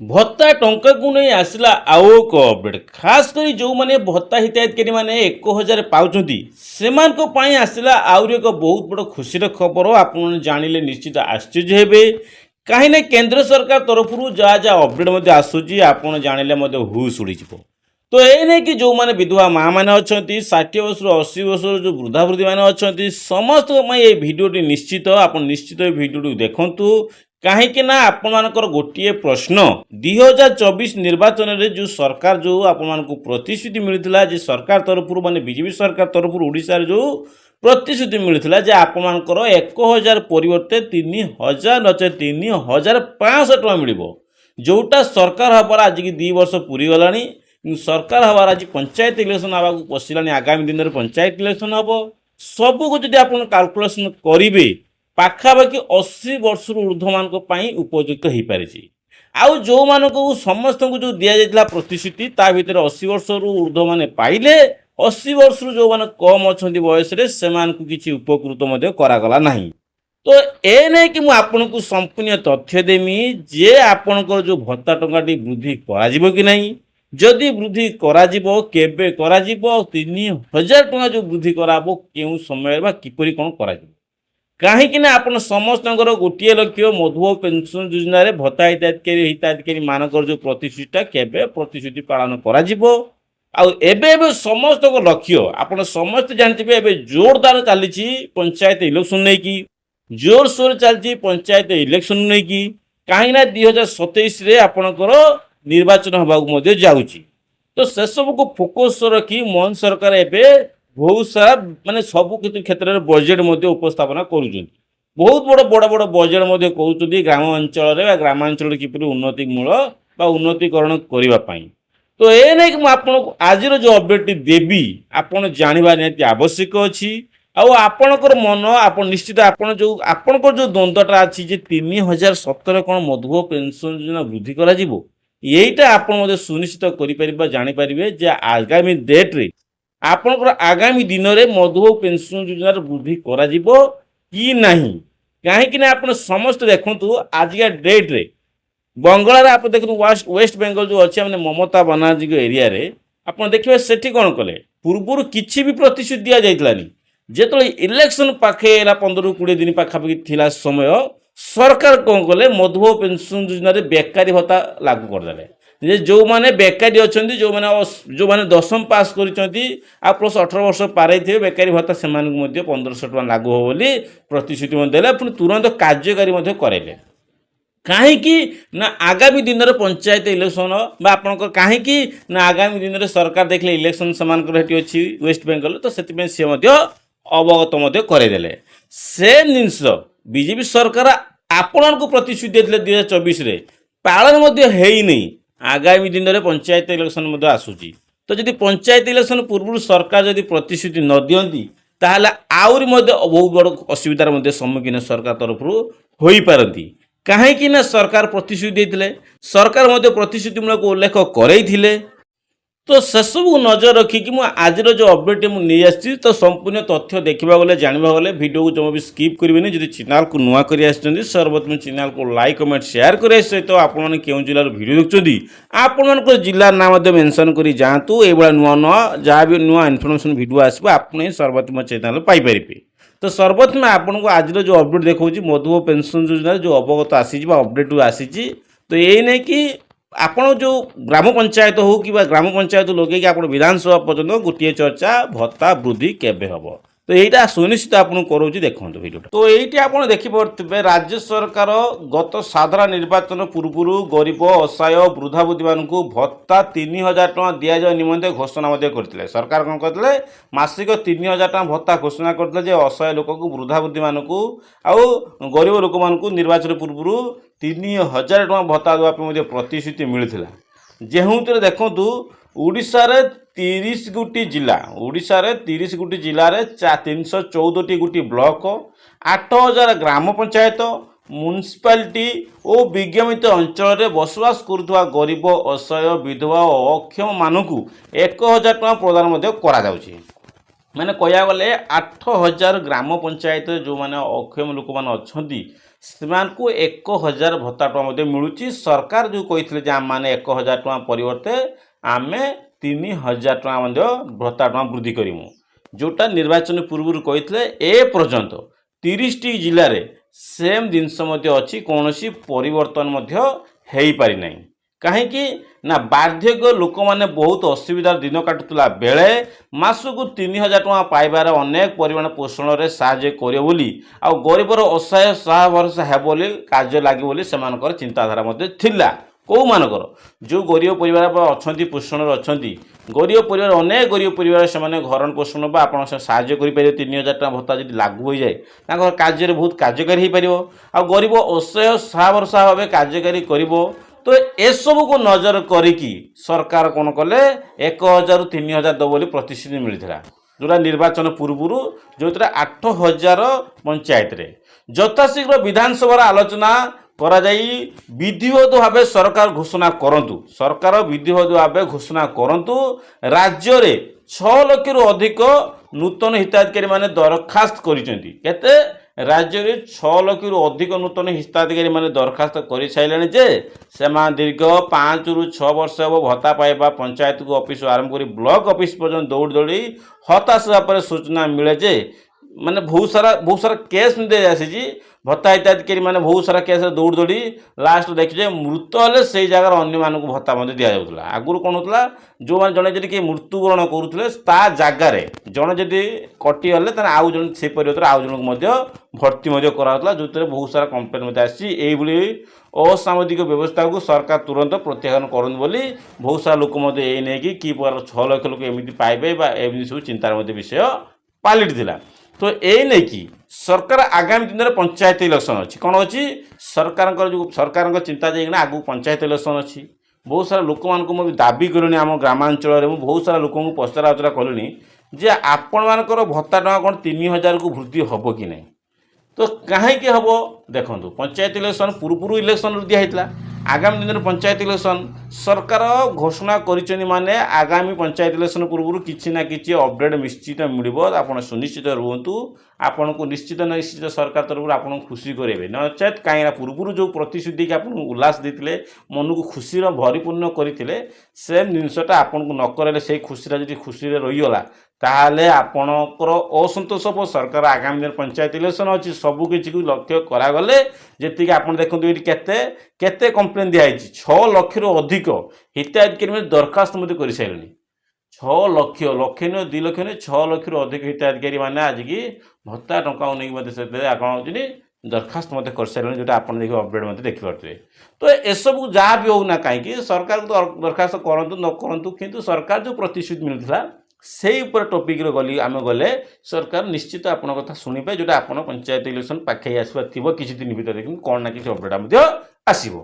भत्ता टंका को नहीं आसला आउ एक अपडेट खास करी जो माने भत्ता हिताधिकारी माने 1000 पाउछंती सेमान को पाई आसला आउर एक बहुत बड़ खुशीर खबर आपण जानिले निश्चित आश्चर्य हेबे कहीं ना केंद्र सरकार तरफ जहाँ जहाँ अपडेट मध्य आसूची आपण जानिले मध्य हुश उड़ी जिवो। तो ये नहीं कि जो माने विधवा माँ मैंने अच्छा 60 वर्ष 80 वर्ष जो वृद्धा वृद्धि मैंने अच्छा समस्त ये भिडियोटी निश्चित आप निश्चित भिडियोटी देखु कहीं ना आपणकर गोटे प्रश्न 2024 निर्वाचन में जो सरकार जो आपण प्रतिश्रुति मिलता जे सरकार तरफ माने बीजेपी सरकार तरफ ओडिशा जो प्रतिश्रुति मिलता जे आपणकर 1000 परिवर्ते 3000 नचे 3500 टଙ୍କା मिल जोटा सरकार हबार आज की 2 वर्ष पूरी गला सरकार हबार आज पंचायत इलेक्शन आवा पशिलानी आगामी दिन में पंचायत इलेक्शन हम सबको जब आप कैलकुलेशन करेंगे पाखापाखि 80 वर्ष ऊर्ध्व मान उपयुक्त हो पारे आउ जो मानक समस्त को जो दि जाता प्रतिश्रुति ता भर 80 वर्ष ऊर्ध्व मैंने पाइले 80 वर्ष जो मैंने कम अच्छा बयस किसी उपकृत करागला ना। तो ए नहीं कि मुझे संपूर्ण तथ्य देमी जे आपणकर जो भत्ता टंकाटी वृद्धि करा कि नहीं जदि वृद्धि कराजिबो केबे कराजिबो 3000 टଙ୍କା जो वृद्धि कराबो केउ समय बा किपरि कोन कराजिबो कहीं ना आपण समस्त गोटे लक्ष्य मधुबाबू पेंशन योजना रे भत्ता हिताधिकारी मानकर जो प्रतिश्रुति केबे प्रतिश्रुति पालन कराजिबो आउ एबे एबे समस्त लक्ष्य आपण समस्त जानथिबे एबे जोरदार चली पंचायत इलेक्शन नहीं की जोर सोर चलती पंचायत इलेक्शन नहीं की कहीं ना 2027 रे आपणकर निर्वाचन होगा जाऊँगी। तो से सब को फोकस रखी मोहन सरकार एवं बहुत सारा माने सब क्षेत्र में बजेट उपस्थापना कर बहुत बड़ बड़ बड़ बजेट कहते ग्राम अंचल ग्रामांचल किपर उन्नतिमूल उन्नतिकरण करने। तो ये नहीं कि मुझे आज जो अपडेट देवी आपड़ जानवा निहाती आवश्यक अच्छी आपणकर मन आप निश्चित आपणकर जो द्वंद्वटा अच्छी 3017 कौन मधुबाबू पेंशन योजना वृद्धि करा यहीटा आप सुनिश्चित कर जानीपारे जे आगामी डेट्रे आपणकर आगामी दिन में मधुबाबू पेंशन योजना वृद्धि करा कि नहीं कहीं आप समस्त देखु आजिका डेट्रे बंगाल आप देखो वेस्ट बेंगल जो अच्छे मैंने ममता बानार्जी एरिया रे आप देखिए सेठी कौन कले पूर्व किसी भी प्रतिश्रुति दि जाइलानी जो इलेक्शन पाखे 15-20 दिन पाखापाखि थिला समय सरकार कौन कले मधुबाबू पेंशन योजना बेकारी भत्ता लागू करदे जो माने बेकारी अच्छा जो माने 10वीं पास कर प्लस 18 वर्ष पारे थे बेकारी भत्ता से 1500 टଙ୍କା लागू हो बोली प्रतिश्रुति देले पुणी तुरंत कार्यकारी करेले कहीं ना आगामी दिन में पंचायत इलेक्शन आपंकर कहीं ना आगामी दिन में सरकार देखले इलेक्शन सामान अच्छी वेस्ट बेंगल तो से अवगत करदेले सेम जिनस बीजेपी सरकार आपण को प्रतिश्रुति देते 2024 रे पालन नहीं आगामी दिन में पंचायत इलेक्शन आसूची। तो जदि पंचायत इलेक्शन पूर्व सरकार जदि प्रतिश्रुति न दियंती ताहले आउरी बहुत बड़ असुविधार सम्मुखीन सरकार तरफ हो पारती कहीं ना सरकार प्रतिश्रुति देते सरकार प्रतिश्रुतिमूलक उल्लेख करते। तो से सब नजर रखिकी आज जो अपडेट मुझे तो संपूर्ण तथ्य देखा गले जानवा गले वीडियो को जमा भी स्किप करेंगे जब चैनल को नुआ कर सर्वप्रथम चैनल को लाइक कमेंट शेयर करने सहित आपने क्यों जिलार वीडियो देखते आपण जिला ना मेंशन कर जातु ये नुआ नुआ जहाँ भी नुआ इनफर्मेशन वीडियो आसो आपने सर्वप्रथम चैनल पाइपर। तो सर्वप्रथम आपको आज जो अपडेट देखा मधुबाबू पेंशन योजना जो अवगत आसी अपडेट आसी तो यही नहीं कि आपण जो ग्राम पंचायत हो कि ग्राम पंचायत लगे कि आप विधानसभा पर्यटन गोटे चर्चा भत्ता वृद्धि केबे हम तो यहीटा सुनिश्चित आपको करोँ देखो वीडियो। तो ये आप देखिपे राज्य सरकार गत साधारण निर्वाचन पूर्व गरीब असहाय वृद्धा वृद्धि मानू भत्ता 3000 टଙ୍କା दि जा निमंते घोषणा करते सरकार कौन करते मासिक 3000 टଙ୍କା भत्ता घोषणा करते असहाय लोक को वृद्धा वृद्धि मानू आउ गरीब लोक मानू निर्वाचन पूर्व 3000 टଙ୍କା भत्ता देवाई प्रतिश्रुति मिलता जो देखु ओडिशा रे 30 गोटी जिला ओडिशा रे 30 गोटी जिले में 314 गोटी ब्लॉक 8000 ग्राम पंचायत म्युनिसिपालिटी और विज्ञापित अंचल में बसवास करुवा गरीब असहाय विधवा और अक्षम मानक 1000 टଙ୍କା प्रदान माने कह गले 8000 ग्राम पंचायत जो माने अक्षम लोक मैंने अच्छा ସେମାନଙ୍କୁ 1000 ଭତ୍ତା ଟଙ୍କା ମଧ୍ୟ ମିଳୁଛି। ସରକାର ଯେଉଁ କହିଥିଲେ ଯେ ଆମମାନେ 1000 ଟଙ୍କା ପରିବର୍ତ୍ତେ ଆମେ 3000 ଟଙ୍କା ମଧ୍ୟ ଭତ୍ତା ଟଙ୍କା ବୃଦ୍ଧି କରିମୁ, ଯେଉଁଟା ନିର୍ବାଚନ ପୂର୍ବରୁ କହିଥିଲେ। ଏ ପର୍ଯ୍ୟନ୍ତ 30ଟି ଜିଲ୍ଲାରେ ସେମ୍ ଜିନିଷ ମଧ୍ୟ ଅଛି, କୌଣସି ପରିବର୍ତ୍ତନ ମଧ୍ୟ ହେଇପାରି ନାହିଁ। କାହିଁକି ନା ବାର୍ଦ୍ଧକ୍ୟ ଲୋକମାନେ ବହୁତ ଅସୁବିଧାର ଦିନ କାଟୁଥିଲା ବେଳେ ମାସକୁ 3000 ଟଙ୍କା ପାଇବାର ଅନେକ ପରିମାଣ ପୋଷଣରେ ସାହାଯ୍ୟ କରିବ ବୋଲି, ଆଉ ଗରିବର ଅସହାୟ ସହାୟ ଭରସା ହେବ ବୋଲି କାର୍ଯ୍ୟ ଲାଗିବ ବୋଲି ସେମାନଙ୍କର ଚିନ୍ତାଧାରା ମଧ୍ୟ ଥିଲା। କେଉଁମାନଙ୍କର ଯେଉଁ ଗରିବ ପରିବାର ଅଛନ୍ତି, ପୋଷଣରେ ଅଛନ୍ତି, ଗରିବ ପରିବାର, ଅନେକ ଗରିବ ପରିବାର, ସେମାନେ ଘରଣ ପୋଷଣ ବା ଆପଣ ସାହାଯ୍ୟ କରିପାରିବେ। 3000 ଟଙ୍କା ଭତ୍ତା ଯଦି ଲାଗୁ ହୋଇଯାଏ ତାଙ୍କର କାର୍ଯ୍ୟରେ ବହୁତ କାର୍ଯ୍ୟକାରୀ ହୋଇପାରିବ। ଆଉ ଗରିବ ଅସହାୟ ସହାୟ ଭରସା ଭାବେ କାର୍ଯ୍ୟକାରୀ କରିବ। ତ ଏସବୁକୁ ନଜର କରିକି ସରକାର କ'ଣ କଲେ, 1000ରୁ 3000 ଦେବ ବୋଲି ପ୍ରତିଶ୍ରୁତି ମିଳିଥିଲା, ଯେଉଁଟା ନିର୍ବାଚନ ପୂର୍ବରୁ, ଯେଉଁଥିରେ 8000 ପଞ୍ଚାୟତରେ ଯଥାଶୀଘ୍ର ବିଧାନସଭାର ଆଲୋଚନା କରାଯାଇ ବିଧିବଦ୍ଧ ଭାବେ ସରକାର ଘୋଷଣା କରନ୍ତୁ। ସରକାର ବିଧିବଦ୍ଧ ଭାବେ ଘୋଷଣା କରନ୍ତୁ। ରାଜ୍ୟରେ 6 ଲକ୍ଷରୁ ଅଧିକ ନୂତନ ହିତାଧିକାରୀମାନେ ଦରଖାସ୍ତ କରିଛନ୍ତି। କେତେ? ରାଜ୍ୟରେ 6 ଲକ୍ଷରୁ ଅଧିକ ନୂତନ ହିତାଧିକାରୀମାନେ ଦରଖାସ୍ତ କରିସାରିଲେଣି ଯେ ସେମାନେ ଦୀର୍ଘ 5ରୁ 6 ବର୍ଷ ହେବ ଭତ୍ତା ପାଇବା ପଞ୍ଚାୟତକୁ ଅଫିସ୍ ଆରମ୍ଭ କରି ବ୍ଲକ ଅଫିସ୍ ପର୍ଯ୍ୟନ୍ତ ଦୌଡ଼ି ଦୌଡ଼ି ହତାଶ ହେବା ପରେ ସୂଚନା ମିଳେ ଯେ ମାନେ ବହୁତ ସାରା କେସ୍ ମଧ୍ୟ ଆସିଛି। ଭତ୍ତା ହିତାଧିକାରୀ ମାନେ ବହୁତ ସାରା କେସ୍ରେ ଦୌଡ଼ି ଦୌଡ଼ି ଲାଷ୍ଟ ଦେଖିଛେ ମୃତ ହେଲେ ସେଇ ଜାଗାରେ ଅନ୍ୟମାନଙ୍କୁ ଭତ୍ତା ମଧ୍ୟ ଦିଆଯାଉଥିଲା। ଆଗରୁ କ'ଣ ହେଉଥିଲା, ଯେଉଁମାନେ ଜଣେ ଯଦି କିଏ ମୃତ୍ୟୁବରଣ କରୁଥିଲେ ତା ଜାଗାରେ ଜଣେ ଯଦି କଟିଗଲେ ତାହେଲେ ଆଉ ଜଣେ ସେ ପରିବର୍ତ୍ତରେ ଆଉ ଜଣଙ୍କୁ ମଧ୍ୟ ଭର୍ତ୍ତି ମଧ୍ୟ କରାଯାଉଥିଲା, ଯେଉଁଥିରେ ବହୁତ ସାରା କମ୍ପ୍ଲେନ୍ ମଧ୍ୟ ଆସିଛି। ଏଇଭଳି ଅସାମାଜିକ ବ୍ୟବସ୍ଥାକୁ ସରକାର ତୁରନ୍ତ ପ୍ରତ୍ୟାଖ୍ୟାନ କରନ୍ତୁ ବୋଲି ବହୁତ ସାରା ଲୋକ ମଧ୍ୟ ଏଇ ନେଇକି କି ପ୍ରକାର 6 ଲକ୍ଷ ଲୋକ ଏମିତି ପାଇବେ ବା ଏମିତି ସବୁ ଚିନ୍ତାର ମଧ୍ୟ ବିଷୟ ପାଲିଟିଥିଲା। ତ ଏଇ ନେଇକି ସରକାର ଆଗାମୀ ଦିନରେ ପଞ୍ଚାୟତ ଇଲେକ୍ସନ୍ ଅଛି। କ'ଣ ଅଛି? ସରକାରଙ୍କ ଚିନ୍ତା ଯାଇକିନା ଆଗକୁ ପଞ୍ଚାୟତ ଇଲେକ୍ସନ୍ ଅଛି। ବହୁତ ସାରା ଲୋକମାନଙ୍କୁ ମୁଁ ଦାବି କଲିଣି, ଆମ ଗ୍ରାମାଞ୍ଚଳରେ ମୁଁ ବହୁତ ସାରା ଲୋକଙ୍କୁ ପଚରା ଉଚରା କଲିଣି ଯେ ଆପଣମାନଙ୍କର ଭତ୍ତା ଟଙ୍କା କ'ଣ 3000କୁ ବୃଦ୍ଧି ହେବ କି ନାହିଁ। ତ କାହିଁକି ହେବ ଦେଖନ୍ତୁ, ପଞ୍ଚାୟତ ଇଲେକ୍ସନ୍ ପୂର୍ବରୁ ଇଲେକ୍ସନ୍ ଦିଆହେଇଥିଲା। ଆଗାମୀ ଦିନରେ ପଞ୍ଚାୟତ ଇଲେକ୍ସନ୍ ସରକାର ଘୋଷଣା କରିଛନ୍ତି, ମାନେ ଆଗାମୀ ପଞ୍ଚାୟତ ଇଲେକ୍ସନ୍ ପୂର୍ବରୁ କିଛି ନା କିଛି ଅପଡ଼େଟ୍ ନିଶ୍ଚିତ ମିଳିବ। ଆପଣ ସୁନିଶ୍ଚିତ ରୁହନ୍ତୁ। ଆପଣଙ୍କୁ ନିଶ୍ଚିତ ସରକାର ତରଫରୁ ଆପଣଙ୍କୁ ଖୁସି କରାଇବେ। ନଚେତ୍ କାହିଁକିନା ପୂର୍ବରୁ ଯେଉଁ ପ୍ରତିଶ୍ରୁତି ଦେଇକି ଆପଣଙ୍କୁ ଉଲ୍ଲାସ ଦେଇଥିଲେ, ମନକୁ ଖୁସିର ଭରିପୂର୍ଣ୍ଣ କରିଥିଲେ, ସେ ଜିନିଷଟା ଆପଣଙ୍କୁ ନ କରାଇଲେ, ସେଇ ଖୁସିଟା ଯଦି ଖୁସିରେ ରହିଗଲା ତାହେଲେ ଆପଣଙ୍କର ଅସନ୍ତୋଷ ହେବ। ସରକାର ଆଗାମୀ ଦିନରେ ପଞ୍ଚାୟତ ଇଲେକ୍ସନ୍ ଅଛି, ସବୁକିଛିକୁ ଲକ୍ଷ୍ୟ କରାଗଲେ ଯେତିକି ଆପଣ ଦେଖନ୍ତୁ ଏଇଠି କେତେ କମ୍ପ୍ଲେନ୍ ଦିଆହେଇଛି। 6 ଲକ୍ଷରୁ ଅଧିକ ହିତାଧିକାରୀମାନେ ଦରଖାସ୍ତ ମଧ୍ୟ କରିସାରିଲେଣି। 6 ଲକ୍ଷ, ଲକ୍ଷେ ନୁହେଁ, 2 ଲକ୍ଷ ନୁହେଁ, 6 ଲକ୍ଷରୁ ଅଧିକ ହିତାଧିକାରୀମାନେ ଆଜିକି ଭତ୍ତା ଟଙ୍କାକୁ ନେଇକି ମଧ୍ୟ ସେଥିରେ ଆପଣ ହେଉଛନ୍ତି ଦରଖାସ୍ତ ମଧ୍ୟ କରିସାରିଲେଣି, ଯେଉଁଟା ଆପଣ ଦେଖି ଅପଡ଼େଟ୍ ମଧ୍ୟ ଦେଖିପାରୁଥିବେ। ତ ଏସବୁ ଯାହା ବି ହେଉ ନା କାହିଁକି ସରକାରଙ୍କୁ ଦରଖାସ୍ତ କରନ୍ତୁ ନ କରନ୍ତୁ, କିନ୍ତୁ ସରକାର ଯେଉଁ ପ୍ରତିଶ୍ରୁତି ମିଳୁଥିଲା ସେଇ ଉପରେ ଟପିକ୍ରେ ଆମେ ଗଲେ ସରକାର ନିଶ୍ଚିତ ଆପଣଙ୍କ କଥା ଶୁଣିବେ, ଯେଉଁଟା ଆପଣ ପଞ୍ଚାୟତ ଇଲେକ୍ସନ୍ ପାଖେଇ ଆସିବା ଥିବ କିଛି ଦିନ ଭିତରେ, କିନ୍ତୁ କ'ଣ ନା କିଛି ଅପଡ଼େଟ୍ ମଧ୍ୟ ଆସିବ।